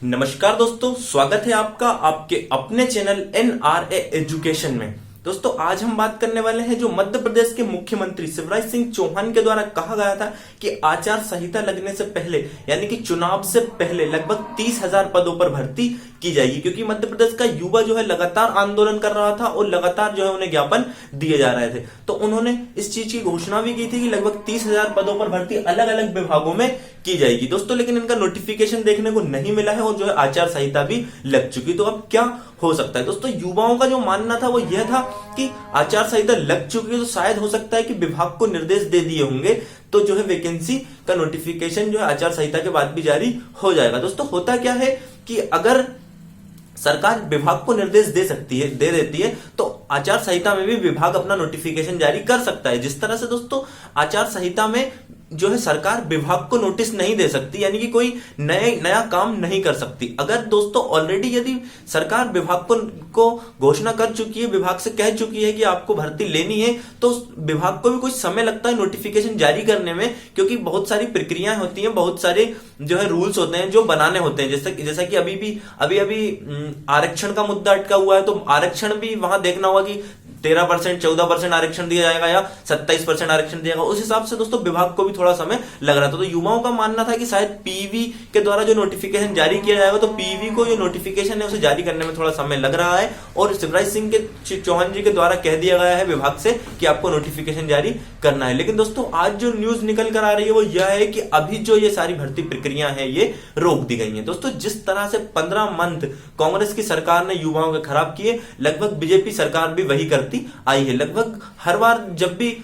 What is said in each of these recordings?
नमस्कार दोस्तों, स्वागत है आपका आपके अपने चैनल NRA एजुकेशन में। दोस्तों आज हम बात करने वाले हैं जो मध्य प्रदेश के मुख्यमंत्री शिवराज सिंह चौहान के द्वारा कहा गया था कि आचार संहिता लगने से पहले यानी कि चुनाव से पहले लगभग 30,000 पदों पर भर्ती की जाएगी, क्योंकि मध्य प्रदेश का युवा जो है लगातार आंदोलन कर रहा था और लगातार जो है उन्हें ज्ञापन दिए जा रहे थे। तो उन्होंने इस चीज की घोषणा भी की थी कि लगभग 30,000 पदों पर भर्ती अलग अलग विभागों में की जाएगी दोस्तों, लेकिन इनका नोटिफिकेशन देखने को नहीं मिला है और जो है आचार संहिता भी लग चुकी। तो अब क्या हो सकता है दोस्तों? युवाओं का जो मानना था वो यह था कि आचार संहिता लग चुकी है तो शायद हो सकता है कि विभाग को निर्देश दे दिए होंगे, तो जो है वैकेंसी का नोटिफिकेशन जो है आचार संहिता के बाद भी जारी हो जाएगा। दोस्तों होता क्या है कि अगर सरकार विभाग को निर्देश दे देती है तो आचार संहिता में भी विभाग अपना नोटिफिकेशन जारी कर सकता है। जिस तरह से दोस्तों आचार संहिता में जो है सरकार विभाग को नोटिस नहीं दे सकती, यानी कि कोई नया काम नहीं कर सकती। अगर दोस्तों ऑलरेडी यदि सरकार विभाग को घोषणा कर चुकी है, विभाग से कह चुकी है कि आपको भर्ती लेनी है, तो विभाग को भी कुछ समय लगता है नोटिफिकेशन जारी करने में, क्योंकि बहुत सारी प्रक्रियाएं होती हैं, बहुत सारे जो है रूल्स होते हैं जो बनाने होते हैं। जैसा कि अभी आरक्षण का मुद्दा अटका हुआ है, तो आरक्षण भी वहां देखना होगा कि 13%, 14% आरक्षण दिया जाएगा या 27% आरक्षण दिया जाएगा। उस हिसाब से दोस्तों विभाग को भी थोड़ा समय लग रहा था। तो युवाओं का मानना था कि शायद पीवी के द्वारा जो नोटिफिकेशन जारी किया जाएगा, तो पीवी को जो नोटिफिकेशन है उसे जारी करने में थोड़ा समय लग रहा है, और शिवराज सिंह के चौहान जी के द्वारा कह दिया गया है विभाग से कि आपको नोटिफिकेशन जारी करना है। लेकिन दोस्तों आज जो न्यूज निकल कर आ रही है वो यह है कि अभी जो ये सारी भर्ती प्रक्रिया है ये रोक दी गई है। दोस्तों जिस तरह से 15 मंथ कांग्रेस की सरकार ने युवाओं के खराब किए, लगभग बीजेपी सरकार भी वही करती आई है। लगभग हर बार जब भी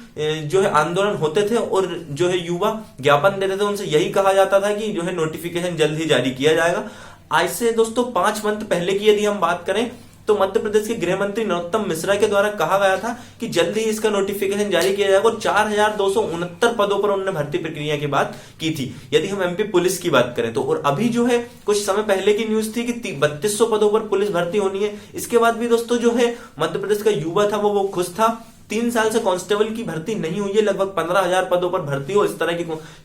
जो है आंदोलन होते थे और जो है युवा ज्ञापन देते थे, उनसे यही कहा जाता था कि जो है नोटिफिकेशन जल्द ही जारी किया जाएगा। आज से दोस्तों 5 मंथ पहले की यदि हम बात करें तो मध्य प्रदेश के गृह मंत्री नरोत्तम मिश्रा के द्वारा कहा गया था कि जल्द ही इसका नोटिफिकेशन जारी किया जाएगा, और 4,269 पदों पर उन्होंने भर्ती प्रक्रिया की बात की थी। यदि हम एमपी पुलिस की बात करें तो, और अभी जो है कुछ समय पहले की न्यूज थी कि 3200 पदों पर पुलिस भर्ती होनी है। इसके बाद भी दोस्तों जो है मध्य प्रदेश का युवा था वो खुश था। 3 साल से कांस्टेबल की भर्ती नहीं हुई है, लगभग 15,000 पदों पर भर्ती हो, इस तरह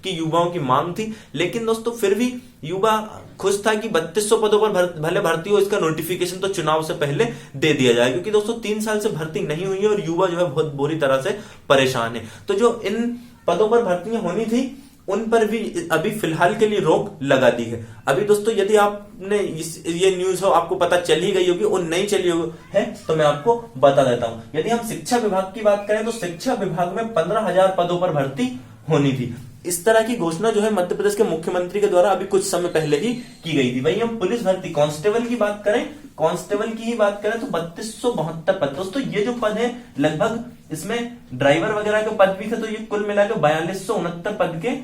की युवाओं की मांग थी। लेकिन दोस्तों फिर भी युवा खुश था कि 3200 पदों पर भले भर्ती हो, इसका नोटिफिकेशन तो चुनाव से पहले दे दिया जाए, क्योंकि दोस्तों 3 साल से भर्ती नहीं हुई है और युवा जो है बहुत बुरी तरह से परेशान है। तो जो इन पदों पर भर्तियां होनी थी उन पर भी अभी फिलहाल के लिए रोक लगा दी है। अभी दोस्तों यदि आपने ये न्यूज हो आपको पता चल ही गई होगी और नहीं चली है तो मैं आपको बता देता हूं। यदि हम शिक्षा विभाग की बात करें तो शिक्षा विभाग में 15,000 पदों पर भर्ती होनी थी। इस तरह की घोषणा जो है मध्य प्रदेश के मुख्यमंत्री के द्वारा अभी कुछ समय पहले ही की गई थी। वहीं हम पुलिस भर्ती कांस्टेबल की बात करें तो 3272 पद। दोस्तों ये जो पद है लगभग इसमें ड्राइवर वगैरह के पद भी थे, तो ये कुल मिलाकर 4269 पद के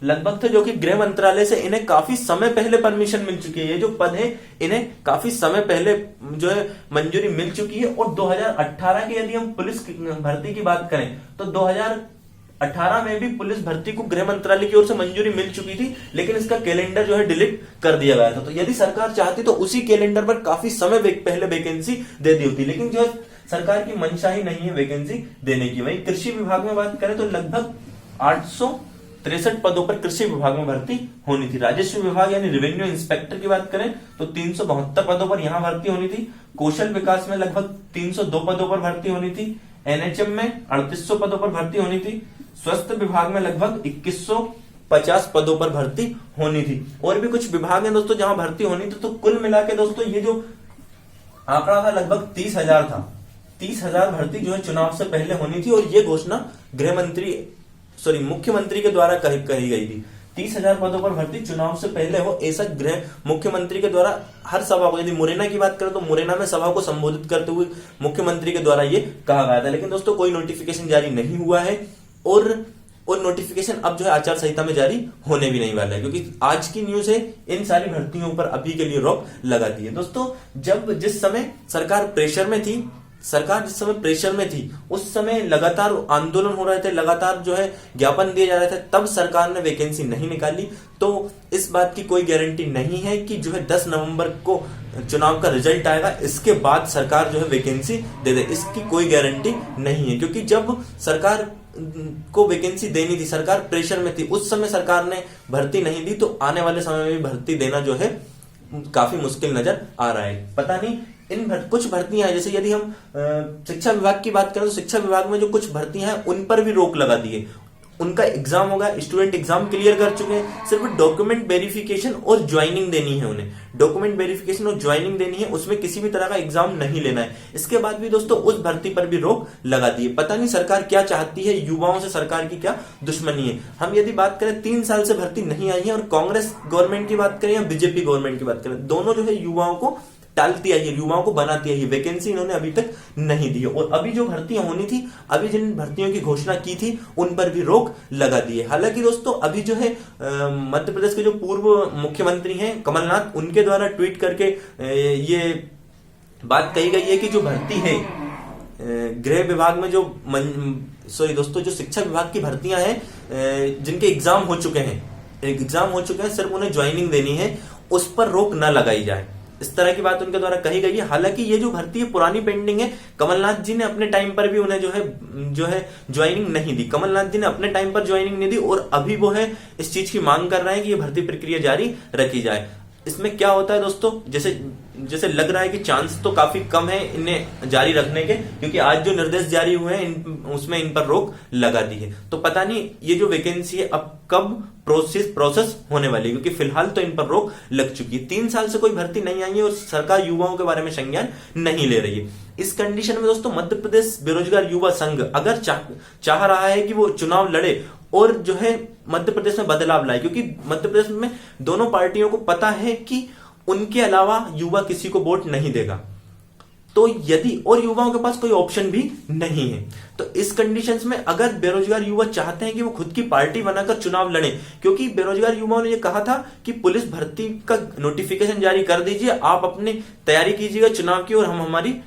लगभग थे, जो कि गृह मंत्रालय से इन्हें काफी समय पहले परमिशन मिल चुकी है। ये जो पद है इन्हें काफी समय पहले जो है मंजूरी मिल चुकी है। और 2018 की यदि हम पुलिस भर्ती की बात करें तो 2018 में भी पुलिस भर्ती को गृह मंत्रालय की ओर से मंजूरी मिल चुकी थी, लेकिन इसका कैलेंडर जो है डिलीट कर दिया गया था। तो यदि सरकार चाहती तो उसी कैलेंडर पर काफी समय पहले वैकेंसी दे दी होती, लेकिन जो है सरकार की मंशा ही नहीं है वैकेंसी देने की। वहीं कृषि विभाग में बात करें तो लगभग 863 पदों पर कृषि विभाग में भर्ती होनी थी। राजस्व विभाग यानी रेवेन्यू इंस्पेक्टर की बात करें तो 372 पदों पर यहां भर्ती होनी थी। कौशल विकास में लगभग 302 पदों पर भर्ती होनी थी। एनएचएम में 3800 पदों पर भर्ती होनी थी। स्वास्थ्य विभाग में लगभग 2150 पदों पर भर्ती होनी थी। और भी कुछ विभाग हैं दोस्तों जहां भर्ती होनी थी। तो कुल मिला के दोस्तों ये जो आंकड़ा था लगभग 30,000 था। 30,000 भर्ती जो है चुनाव से पहले होनी थी, और ये घोषणा मुख्यमंत्री के द्वारा कही गई थी। 30,000 पदों पर भर्ती चुनाव से पहले हो, ऐसा मुख्यमंत्री के द्वारा हर सभा को, यदि मुरैना की बात करें तो मुरैना में सभा को संबोधित करते हुए मुख्यमंत्री के द्वारा ये कहा गया था। लेकिन दोस्तों कोई नोटिफिकेशन जारी नहीं हुआ है, और नोटिफिकेशन अब जो है आचार संहिता में जारी होने भी नहीं वाला है, क्योंकि आज की न्यूज है इन सारी भर्तियों पर अभी के लिए रोक लगा दी है। दोस्तों जिस समय सरकार जिस समय प्रेशर में थी उस समय लगातार आंदोलन हो रहे थे, लगातार जो है ज्ञापन दिए जा रहे थे, तब सरकार ने वैकेंसी नहीं निकाली। तो इस बात की कोई गारंटी नहीं है कि जो है 10 नवंबर को चुनाव का रिजल्ट आएगा इसके बाद सरकार जो है वैकेंसी दे दे, इसकी कोई गारंटी नहीं है। क्योंकि जब सरकार को वैकेंसी देनी थी, सरकार प्रेशर में थी, उस समय सरकार ने भर्ती नहीं दी, तो आने वाले समय में भी भर्ती देना जो है काफी मुश्किल नजर आ रहा है। पता नहीं कुछ भर्तियां हैं, जैसे यदि हम शिक्षा विभाग की बात करें तो शिक्षा विभाग में जो कुछ भर्तियां हैं उन पर भी रोक लगा दी है। उनका एग्जाम होगा, स्टूडेंट एग्जाम क्लियर कर चुके हैं, सिर्फ डॉक्यूमेंट वेरिफिकेशन और ज्वाइनिंग देनी है उन्हें। डॉक्यूमेंट वेरिफिकेशन और ज्वाइनिंग देनी है, उसमें किसी भी तरह का एग्जाम नहीं लेना है। इसके बाद भी दोस्तों उस भर्ती पर भी रोक लगा दी है। पता नहीं सरकार क्या चाहती है, युवाओं से सरकार की क्या दुश्मनी है। हम यदि बात करें 3 साल से भर्ती नहीं आई है, और कांग्रेस गवर्नमेंट की बात करें या बीजेपी गवर्नमेंट की बात करें, दोनों जो है युवाओं को टालती आई है, युवाओं को बनाती आई है। वैकेंसी इन्होंने अभी तक नहीं दी है, और अभी जो भर्तियां होनी थी, अभी जिन भर्तियों की घोषणा की थी उन पर भी रोक लगा दी है। हालांकि दोस्तों अभी जो है मध्य प्रदेश के जो पूर्व मुख्यमंत्री हैं कमलनाथ, उनके द्वारा ट्वीट करके ये बात कही गई है कि जो भर्ती है गृह विभाग में जो शिक्षा विभाग की भर्तियां हैं जिनके एग्जाम हो चुके हैं, सिर्फ उन्हें ज्वाइनिंग देनी है, उस पर रोक न लगाई जाए। इस तरह की बात उनके द्वारा कही गई है। हालांकि ये जो भर्ती है पुरानी पेंडिंग है। कमलनाथ जी ने अपने टाइम पर भी उन्हें जो है ज्वाइनिंग नहीं दी। कमलनाथ जी ने अपने टाइम पर ज्वाइनिंग नहीं दी, और अभी वो है इस चीज की मांग कर रहे हैं कि ये भर्ती प्रक्रिया जारी रखी जाए। इसमें क्या होता है दोस्तों, जैसे लग रहा है कि चांस तो काफी कम है इन्हें जारी रखने के, क्योंकि आज जो निर्देश जारी हुए हैं उसमें इन पर रोक लगा दी है। तो पता नहीं ये जो वैकेंसी है अब कब प्रोसेस होने वाली है, क्योंकि फिलहाल तो इन पर रोक लग चुकी है। 3 साल से कोई भर्ती नहीं आई है और सरकार युवाओं के बारे में संज्ञान नहीं ले रही है। इस कंडीशन में दोस्तों मध्य प्रदेश बेरोजगार युवा संघ अगर चाह रहा है कि वो चुनाव लड़े और जो है मध्य प्रदेश में बदलाव लाए, क्योंकि मध्य प्रदेश में दोनों पार्टियों को पता है कि उनके अलावा युवा किसी को वोट नहीं देगा, तो यदि और युवाओं के पास कोई ऑप्शन भी नहीं है, तो इस कंडीशंस में अगर बेरोजगार युवा चाहते हैं कि वो खुद की पार्टी बनाकर चुनाव लड़े, क्योंकि बेरोजगार युवाओं ने ये कहा था कि पुलिस भर्ती का नोटिफिकेशन जारी कर दीजिए, आप अपनी तैयारी कीजिएगा चुनाव की और हम हमारी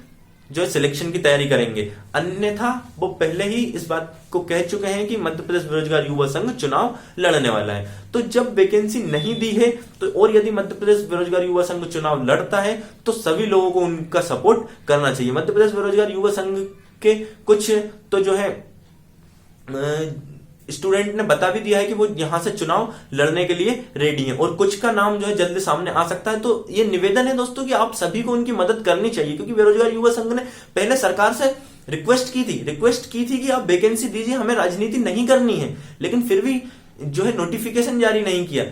जो सिलेक्शन की तैयारी करेंगे। अन्यथा वो पहले ही इस बात को कह चुके हैं कि मध्य प्रदेश बेरोजगार युवा संघ चुनाव लड़ने वाला है। तो जब वैकेंसी नहीं दी है तो और यदि मध्य प्रदेश बेरोजगार युवा संघ चुनाव लड़ता है तो सभी लोगों को उनका सपोर्ट करना चाहिए। मध्य प्रदेश बेरोजगार युवा संघ के कुछ तो जो है स्टूडेंट ने बता भी दिया है कि वो यहां से चुनाव लड़ने के लिए रेडी हैं, और कुछ का नाम जो है जल्दी सामने आ सकता है। तो ये निवेदन है दोस्तों कि आप सभी को उनकी मदद करनी चाहिए, क्योंकि बेरोजगार युवा संघ ने पहले सरकार से रिक्वेस्ट की थी कि आप वैकेंसी दीजिए, हमें राजनीति नहीं करनी है, लेकिन फिर भी जो है नोटिफिकेशन जारी नहीं किया।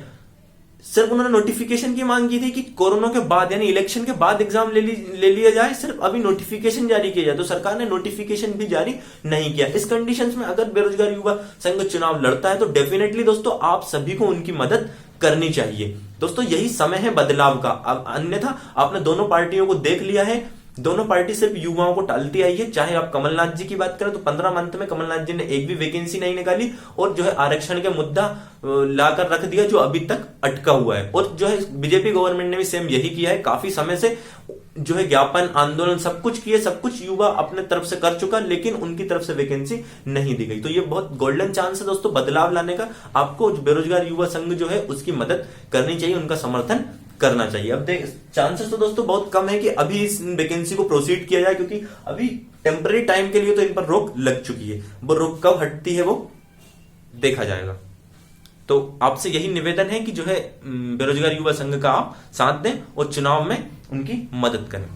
सिर्फ उन्होंने नोटिफिकेशन की मांग की थी कि कोरोना के बाद यानी इलेक्शन के बाद एग्जाम ले लिया जाए, सिर्फ अभी नोटिफिकेशन जारी किया जाए, तो सरकार ने नोटिफिकेशन भी जारी नहीं किया। इस कंडीशंस में अगर बेरोजगार युवा संघ चुनाव लड़ता है तो डेफिनेटली दोस्तों आप सभी को उनकी मदद करनी चाहिए। दोस्तों यही समय है बदलाव का। अब अन्यथा आपने दोनों पार्टियों को देख लिया है, दोनों पार्टी सिर्फ युवाओं को टालती आई है। चाहे आप कमलनाथ जी की बात करें तो 15 मंथ में कमलनाथ जी ने एक भी वैकेंसी नहीं निकाली, और जो है आरक्षण के मुद्दा लाकर रख दिया जो अभी तक अटका हुआ है। और जो है बीजेपी गवर्नमेंट ने भी सेम यही किया है, काफी समय से जो है ज्ञापन आंदोलन सब कुछ किए, सब कुछ युवा अपने तरफ से कर चुका, लेकिन उनकी तरफ से वैकेंसी नहीं दी गई। तो ये बहुत गोल्डन चांस है दोस्तों बदलाव लाने का। आपको बेरोजगार युवा संघ जो है उसकी मदद करनी चाहिए, उनका समर्थन करना चाहिए। अब चांसेस तो दोस्तों बहुत कम है कि अभी इस वैकेंसी को प्रोसीड किया जाए, क्योंकि अभी टेम्पररी टाइम के लिए तो इन पर रोक लग चुकी है। वो रोक कब हटती है वो देखा जाएगा। तो आपसे यही निवेदन है कि जो है बेरोजगार युवा संघ का आप साथ दें और चुनाव में उनकी मदद करें।